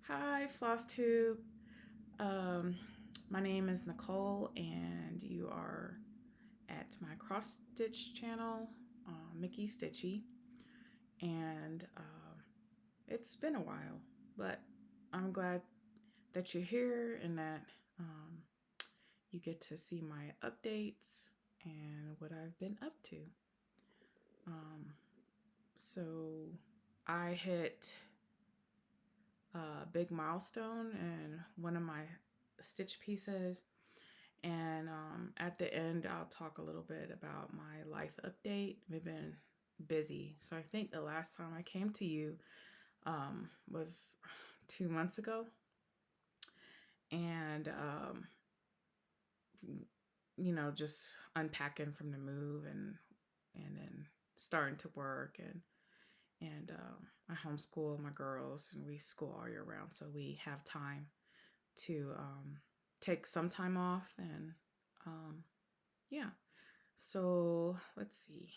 Hi, Flosstube. Um, my name is Nicole, and you are at my cross stitch channel, Mickey Stitchy. And it's been a while, but I'm glad that you're here and that um, you get to see my updates and what I've been up to. Um, so I hit a big milestone in one of my stitch pieces. And at the end, I'll talk a little bit about my life update. We've been busy. So I think the last time I came to you was 2 months ago. And, just unpacking from the move and then starting to work. And I homeschool my girls and we school all year round. So we have time to take some time off and yeah. So let's see.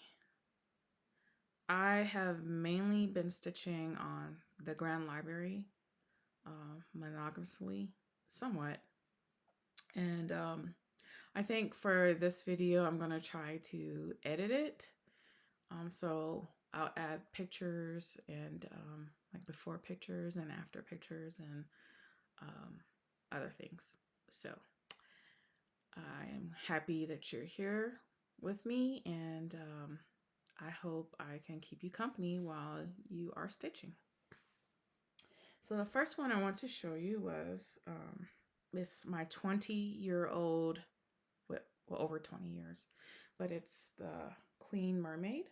I have mainly been stitching on the Grand Library monogamously, somewhat. And I think for this video, I'm going to try to edit it. So I'll add pictures and like before pictures and after pictures and other things. So I am happy that you're here with me, and I hope I can keep you company while you are stitching. So the first one I want to show you was it's my 20-year-old, well, over 20 years, but it's the Queen Mermaid.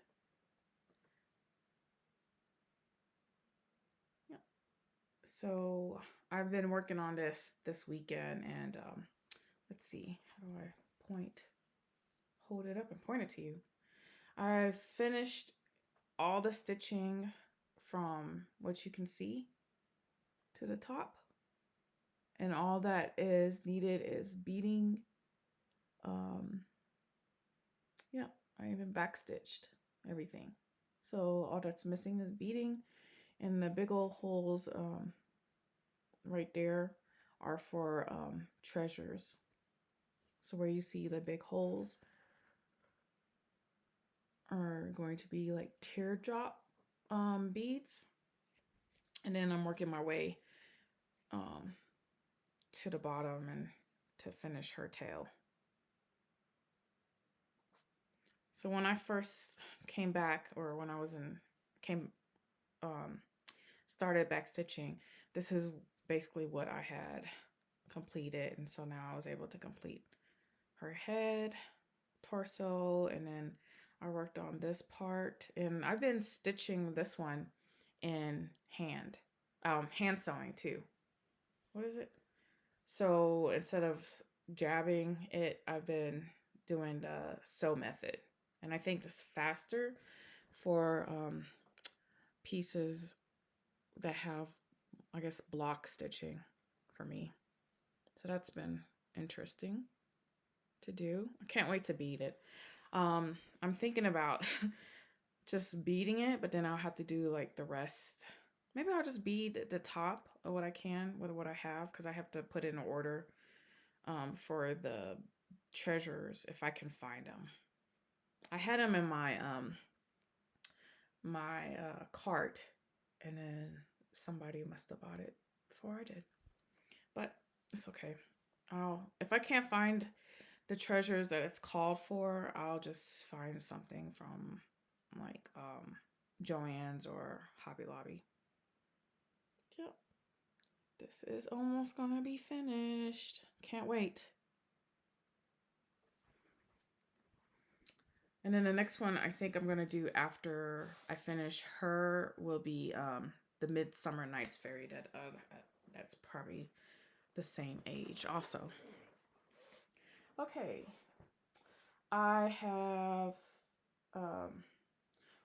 Yeah. So I've been working on this weekend, and let's see, how do I hold it up and point it to you? I finished all the stitching from what you can see to the top, and all that is needed is beading. Yeah, I even backstitched everything, so all that's missing is beading, and the big old holes right there are for treasures. So where you see the big holes are going to be like teardrop beads, and then I'm working my way um, to the bottom and to finish her tail. So when I first came back, or when I was um, started back stitching, this is basically what I had completed, and so now I was able to complete her head, torso, and then I worked on this part, and I've been stitching this one in hand sewing too. What is it? So instead of jabbing it, I've been doing the sew method. And I think it's faster for pieces that have, I guess, block stitching for me. So that's been interesting to do. I can't wait to bead it. I'm thinking about just beading it, but then I'll have to do like the rest. Maybe I'll just bead the top of what I can with what I have, because I have to put in order for the treasures if I can find them. I had them in my cart, and then somebody must have bought it before I did. But it's okay. If I can't find the treasures that it's called for, I'll just find something from like Joann's or Hobby Lobby. Yep. This is almost gonna be finished. Can't wait. And then the next one I think I'm gonna do after I finish her will be the Midsummer Night's Fairy. That's probably the same age also. Okay, I have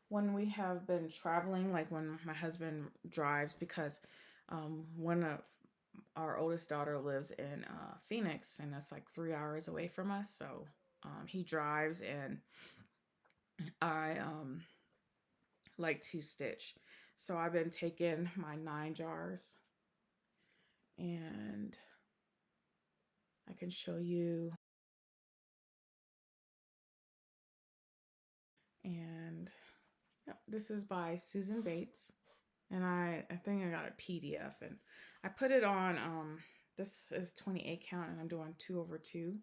when we have been traveling, like when my husband drives, because one of our oldest daughter lives in Phoenix, and that's like 3 hours away from us. So he drives, and I like to stitch. So I've been taking my 9 jars and I can show you. And yeah, this is by Susan Bates. And I think I got a PDF, and I put it on, this is 28 count, and I'm doing 2/2.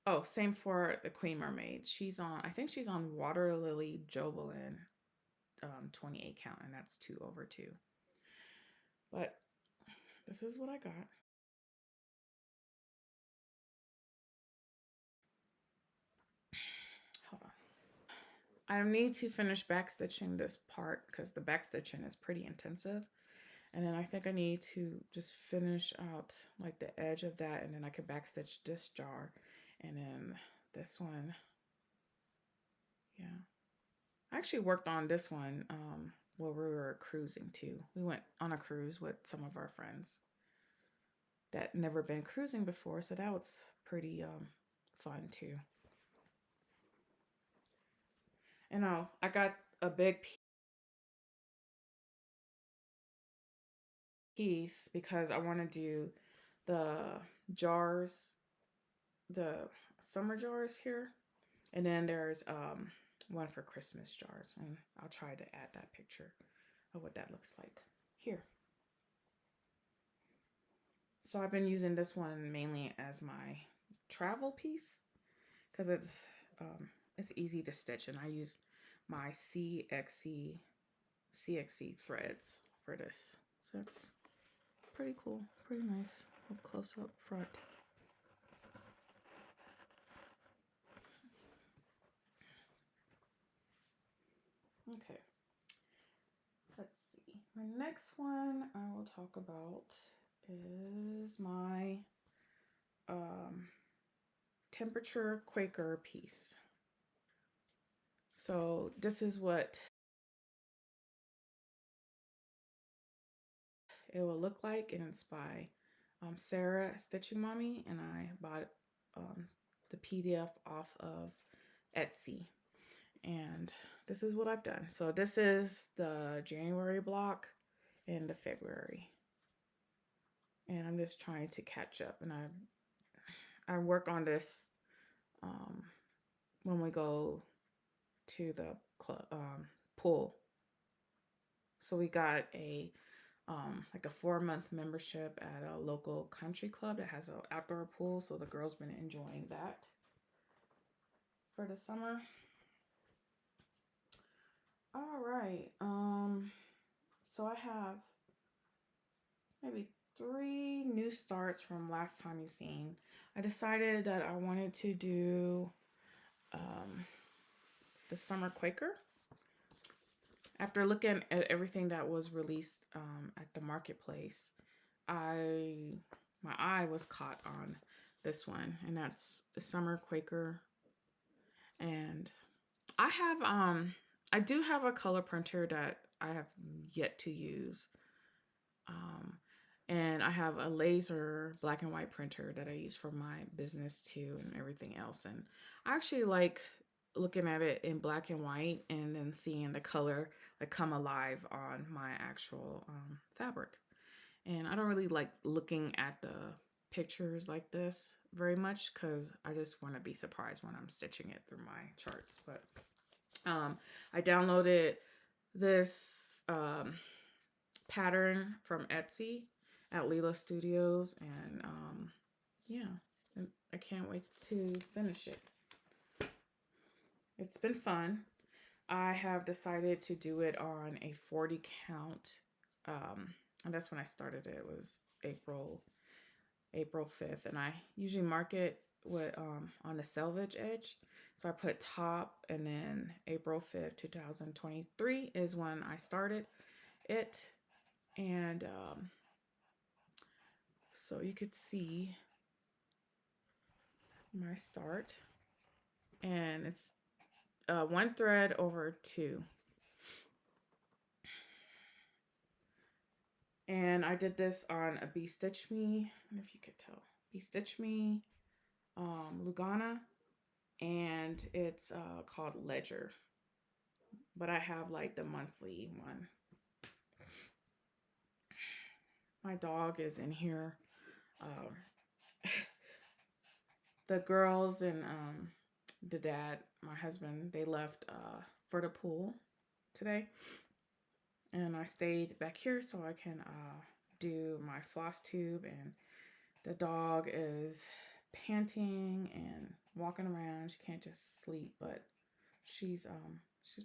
Oh, same for the Queen Mermaid. She's on, I think she's on Water Lily Jobelin, 28 count, and that's 2/2. But this is what I got. Hold on. I need to finish backstitching this part because the backstitching is pretty intensive. And then I think I need to just finish out like the edge of that, and then I can backstitch this jar, and then this one. Yeah. I actually worked on this one while we were cruising too. We went on a cruise with some of our friends that never been cruising before, so that was pretty fun too. And I got a big piece because I want to do the jars, the summer jars here, and then there's one for Christmas jars, and I'll try to add that picture of what that looks like here. So I've been using this one mainly as my travel piece because it's easy to stitch, and I use my CXC threads for this. So it's pretty cool, pretty nice. Up close up front. Okay. Let's see. My next one I will talk about is my temperature Quaker piece. So this is what it will look like, and it's by Sarah Stitching Mommy, and I bought the PDF off of Etsy, and this is what I've done. So this is the January block and the February, and I'm just trying to catch up, and I work on this when we go to the pool. So we got a like a 4-month membership at a local country club that has an outdoor pool. So the girls been enjoying that for the summer. All right. So I have maybe 3 new starts from last time you've seen. I decided that I wanted to do the summer Quaker. After looking at everything that was released at the marketplace, my eye was caught on this one, and that's the summer Quaker. And I do have a color printer that I have yet to use. And I have a laser black and white printer that I use for my business too, and everything else. And I actually like looking at it in black and white and then seeing the color like come alive on my actual fabric. And I don't really like looking at the pictures like this very much because I just want to be surprised when I'm stitching it through my charts. But I downloaded this pattern from Etsy at Leela Studios, and yeah, I can't wait to finish it. It's been fun. I have decided to do it on a 40 count, and that's when I started it. It was April 5th, and I usually mark it with on the selvage edge. So I put top, and then April 5th, 2023 is when I started it. And so you could see my start, and it's 1 thread over 2. And I did this on a Bee Stitch Me, I don't know if you could tell, Bee Stitch Me Lugana, and it's called Ledger, but I have like the monthly one. my dog is in here. Um, the girls and the dad, my husband, they left for the pool today, and I stayed back here so I can do my floss tube. And the dog is panting and walking around. She can't just sleep, but she's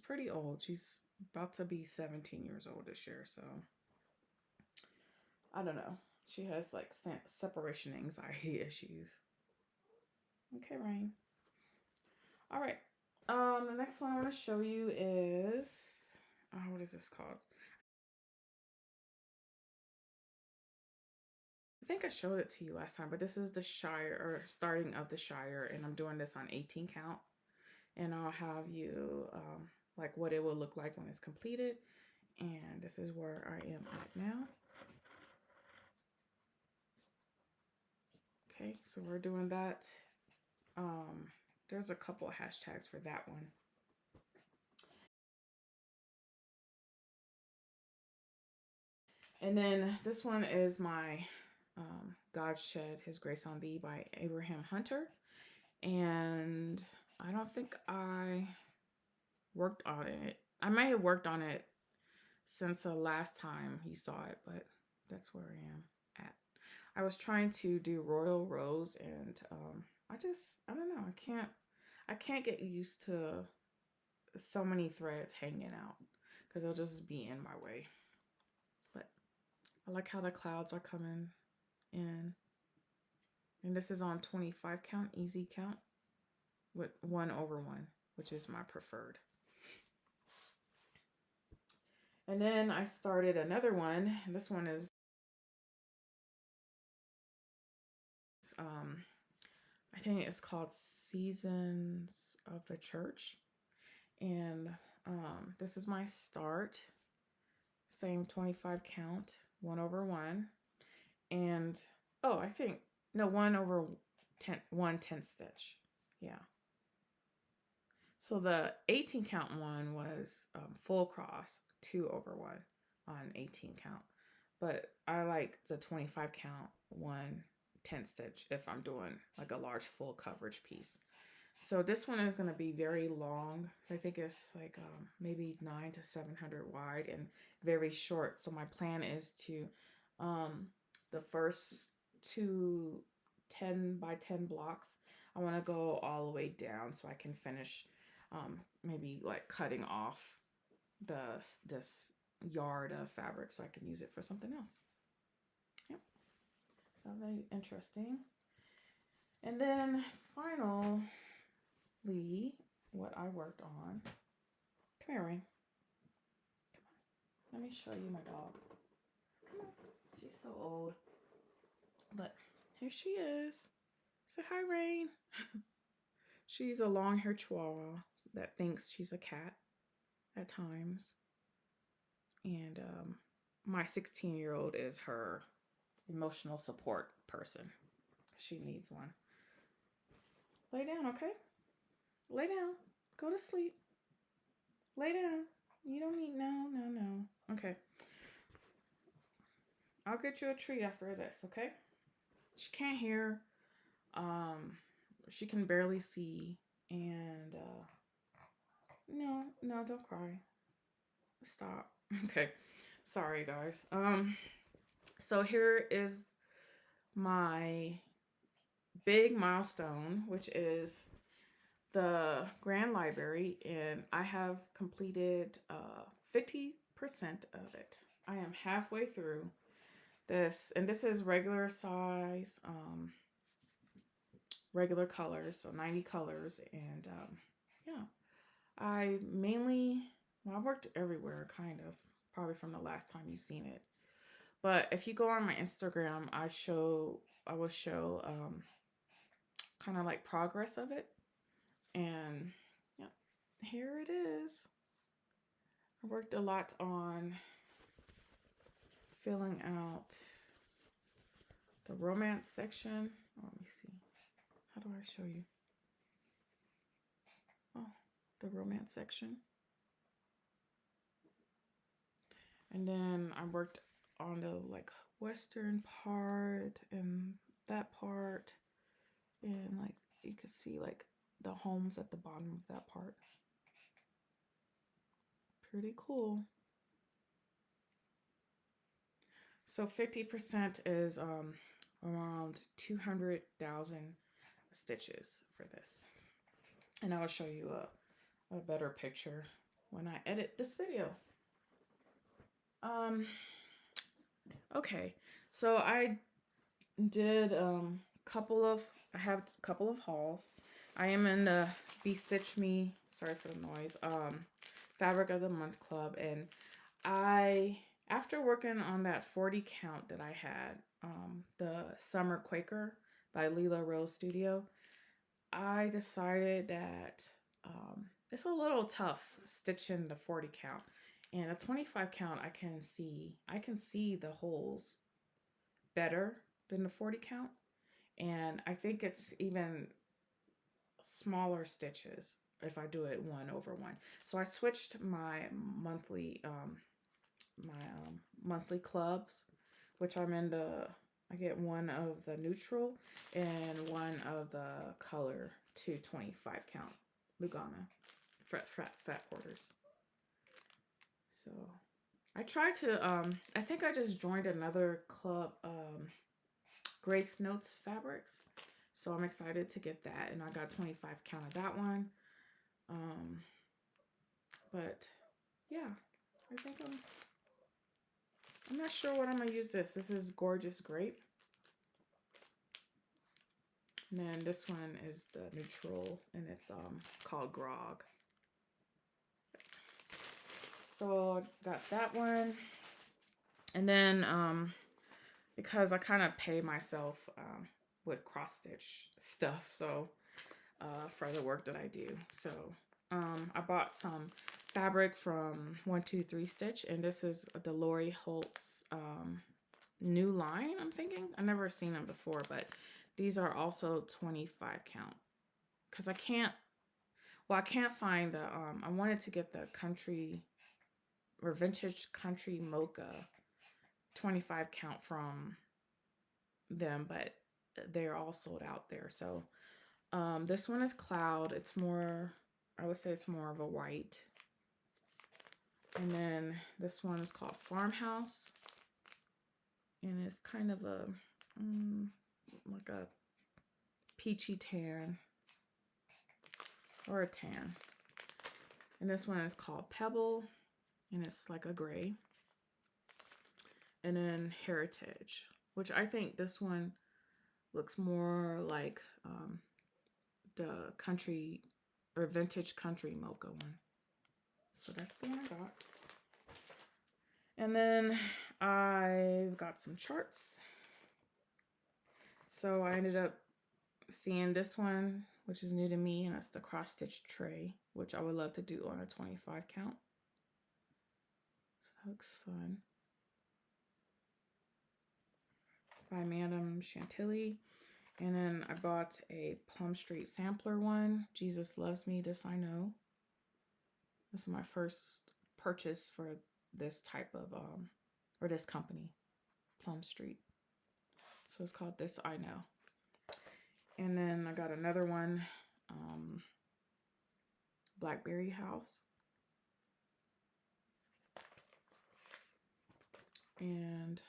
pretty old. She's about to be 17 years old this year, so I don't know. She has like separation anxiety issues. Okay, Rain. All right. The next one I want to show you is what is this called? I think I showed it to you last time, but this is the Shire, or starting of the Shire, and I'm doing this on 18 count. And I'll have you like what it will look like when it's completed. And this is where I am at now. Okay, so we're doing that. There's a couple of hashtags for that one. And then this one is my God Shed His Grace on Thee by Abraham Hunter. And I don't think I worked on it. I might have worked on it since the last time you saw it, but that's where I am at. I was trying to do Royal Rose, and I don't know. I can't get used to so many threads hanging out because it'll just be in my way. But I like how the clouds are coming in. And this is on 25 count, easy count, with 1/1, which is my preferred. And then I started another one. And this one is I think it's called Seasons of the Church. And this is my start. Same 25 count, 1/1. And oh, I think no, 1/10, 1/10 stitch. Yeah. So the 18 count one was full cross, 2/1 on 18 count. But I like the 25 count 1/10 stitch if I'm doing like a large full coverage piece. So this one is going to be very long. So I think it's like maybe 900 to 700 wide and very short. So my plan is to the first two 10 by 10 blocks, I want to go all the way down so I can finish maybe like cutting off this yard of fabric so I can use it for something else. Yep. So very interesting. And then finally, what I worked on. Come here, Rain. Come on. Let me show you my dog. Come on. She's so old. But here she is. Say hi, Rain. She's a long-haired chihuahua that thinks she's a cat at times. And my 16-year-old is her emotional support person. She needs one. Lay down, okay? Lay down. Go to sleep. Lay down. You don't need no. Okay. I'll get you a treat after this, okay? She can't hear. She can barely see. And no, don't cry. Stop. Okay. Sorry, guys. So here is my big milestone, which is the Grand Library, and I have completed 50% of it. I am halfway through this, and this is regular size, regular colors, so 90 colors, and yeah, I worked everywhere, kind of, probably from the last time you've seen it. But if you go on my Instagram, I will show kind of like progress of it. And yeah, here it is. I worked a lot on filling out the romance section. Oh, let me see. How do I show you? Oh, the romance section. And then I worked on the like western part and that part, and like you could see like the homes at the bottom of that part. Pretty cool. So 50% is around 200,000 stitches for this. And I will show you a better picture when I edit this video. Okay, so I did I have a couple of hauls. I am in the Be Stitch Me, sorry for the noise, Fabric of the Month Club, and after working on that 40 count that I had, the Summer Quaker by Leela Rose Studio, I decided that it's a little tough stitching the 40 count. And a 25 count, I can see the holes better than the 40 count. And I think it's even smaller stitches if I do it 1/1. So I switched my monthly monthly clubs, which I get one of the neutral and one of the color to 25 count Lugana fat quarters. So I tried to I think I just joined another club, Grace Notes Fabrics. So I'm excited to get that, and I got 25 count of that one. But yeah, I think I'm not sure what I'm gonna use this. This is Gorgeous Grape. And then this one is the neutral, and it's called Grog. So I got that one. And then because I kind of pay myself with cross stitch stuff, so for the work that I do. So I bought some fabric from 123 Stitch, and this is the Lori Holtz new line, I'm thinking. I've never seen them before, but these are also 25 count. Because I can't find the, I wanted to get the country or vintage country mocha 25 count from them, but they're all sold out there. So this one is Cloud. It's more, I would say it's more of a white. And then this one is called Farmhouse. And it's kind of a, like a peachy tan or a tan. And this one is called Pebble, and it's like a gray. And then Heritage, which I think this one looks more like the country or vintage country mocha one. So that's the one I got. And then I've got some charts. So I ended up seeing this one, which is new to me, and that's the cross stitch tray, which I would love to do on a 25 count. So that looks fun. By Madame Chantilly. And then I bought a Plum Street sampler one. Jesus Loves Me, This I Know. This is my first purchase for this type of, or this company, Plum Street. So it's called This I Know. And then I got another one, Blackberry House. And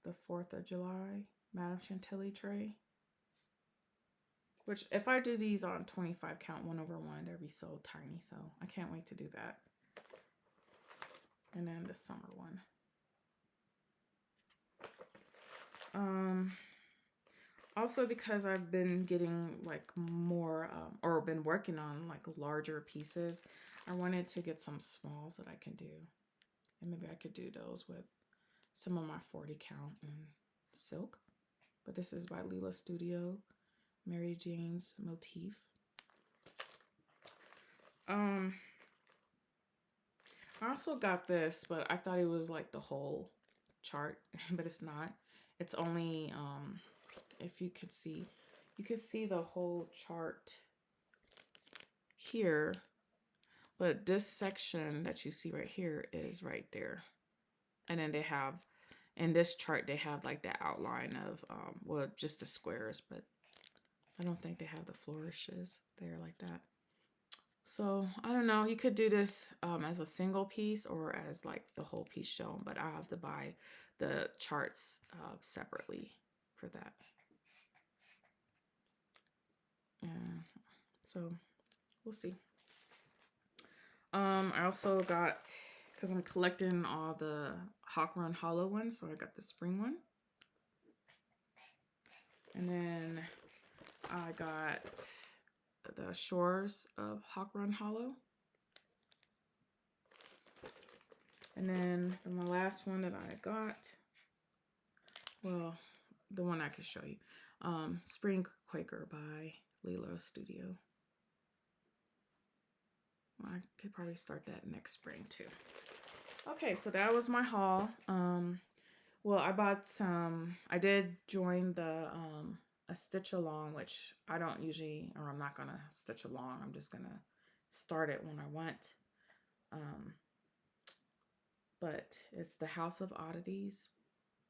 the 4th of July, Madame Chantilly tray. Which, if I do these on 25 count 1/1, they'll be so tiny. So I can't wait to do that. And then the summer one. Also because I've been getting like more, or been working on like larger pieces, I wanted to get some smalls that I can do. And maybe I could do those with some of my 40 count and silk. But this is by Leela Studio, Mary Jane's Motif. I also got this, but I thought it was like the whole chart, but it's not. It's only, if you could see the whole chart here, but this section that you see right here is right there. And then they have in this chart they have like the outline of well, just the squares, but I don't think they have the flourishes there like that. So I don't know. You could do this as a single piece or as like the whole piece shown, but I have to buy the charts separately for that. So we'll see. I also got, because I'm collecting all the Hawk Run Hollow ones, so I got the spring one. And then I got the Shores of Hawk Run Hollow. And then my last one that I got, well, the one I can show you, Spring Quaker by Lilo Studio. I could probably start that next spring too. Okay, so that was my haul. Well, I bought some, I did join the a stitch along, which I don't usually, or I'm not gonna stitch along. I'm just gonna start it when I want. But it's the House of Oddities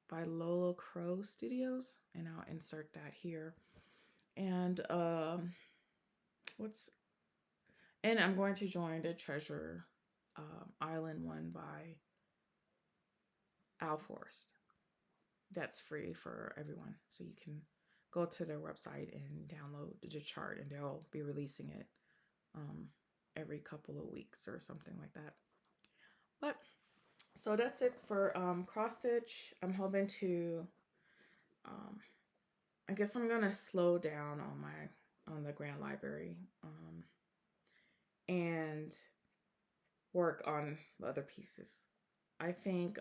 by Lola Crow Studios, and I'll insert that here. And and I'm going to join the Treasure Island one by Al Forrest. That's free for everyone, so you can go to their website and download the chart, and they'll be releasing it every couple of weeks or something like that. But so that's it for cross stitch. I'm hoping to I guess I'm gonna slow down on the Grand Library and work on other pieces. I think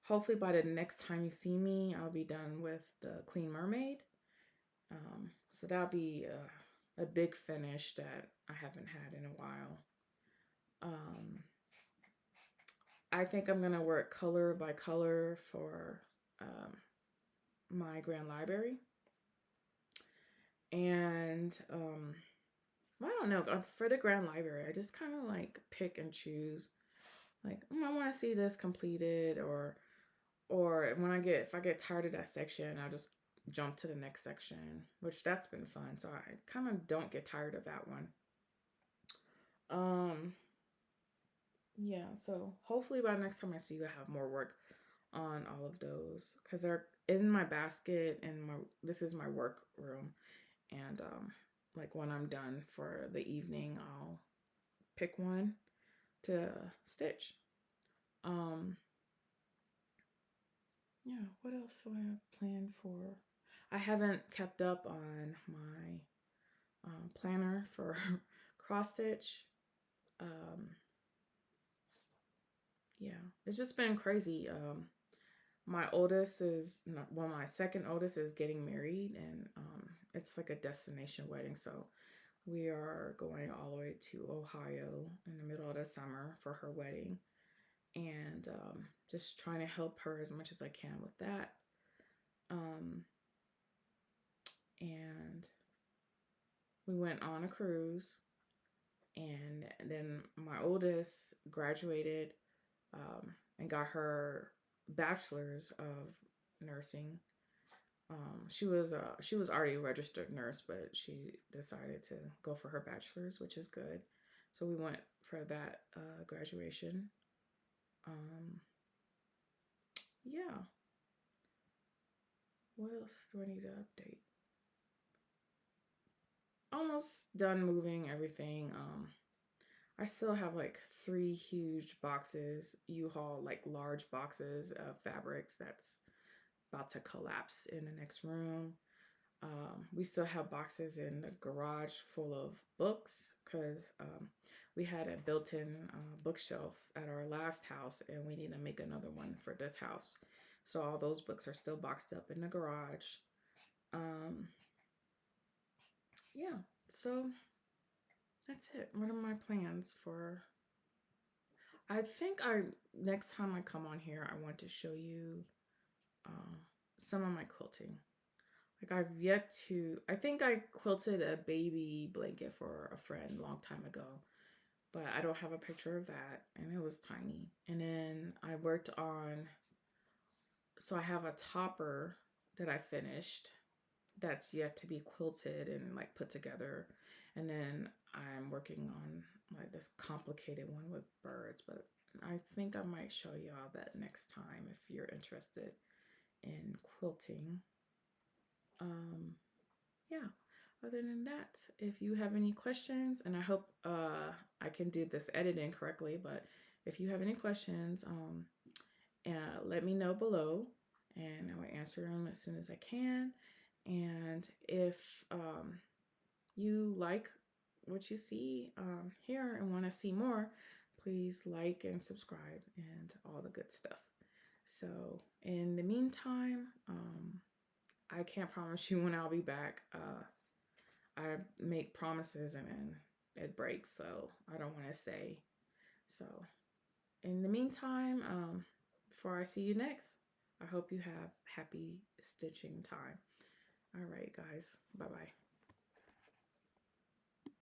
hopefully by the next time you see me, I'll be done with the Queen Mermaid. So that'll be a big finish that I haven't had in a while. I think I'm gonna work color by color for my Grand Library. And I don't know, for the Grand Library, I just kind of like pick and choose. Like, I want to see this completed, or when if I get tired of that section, I'll just jump to the next section, which that's been fun. So I kind of don't get tired of that one. Yeah, so hopefully by the next time I see you, I have more work on all of those, because they're in my basket, and this is my work room. And like when I'm done for the evening, I'll pick one to stitch. Yeah, what else do I have planned for? I haven't kept up on my planner for cross stitch. Yeah, it's just been crazy. My second oldest is getting married, and it's like a destination wedding. So we are going all the way to Ohio in the middle of the summer for her wedding, and just trying to help her as much as I can with that. And we went on a cruise, and then my oldest graduated and got her bachelor's of nursing. She was already a registered nurse, but she decided to go for her bachelor's, which is good. So we went for that graduation. Yeah. What else do I need to update? Almost done moving everything. I still have like 3 huge boxes, U-Haul, like large boxes of fabrics that's about to collapse in the next room. We still have boxes in the garage full of books, because we had a built-in bookshelf at our last house, and we need to make another one for this house. So all those books are still boxed up in the garage. Yeah, so that's it. What are my plans for? I think next time I come on here, I want to show you some of my quilting. Like I think I quilted a baby blanket for a friend a long time ago, but I don't have a picture of that, and it was tiny. And then I worked on so I have a topper that I finished that's yet to be quilted and like put together, and then I'm working on like this complicated one with birds, but I think I might show y'all that next time if you're interested in quilting. Yeah, other than that, if you have any questions, and I hope I can do this editing correctly, but if you have any questions, let me know below and I will answer them as soon as I can. And if you like what you see here and want to see more, please like and subscribe and all the good stuff. So, in the meantime, I can't promise you when I'll be back. I make promises and then it breaks, so I don't want to say. So, in the meantime, before I see you next, I hope you have happy stitching time. All right, guys. Bye bye.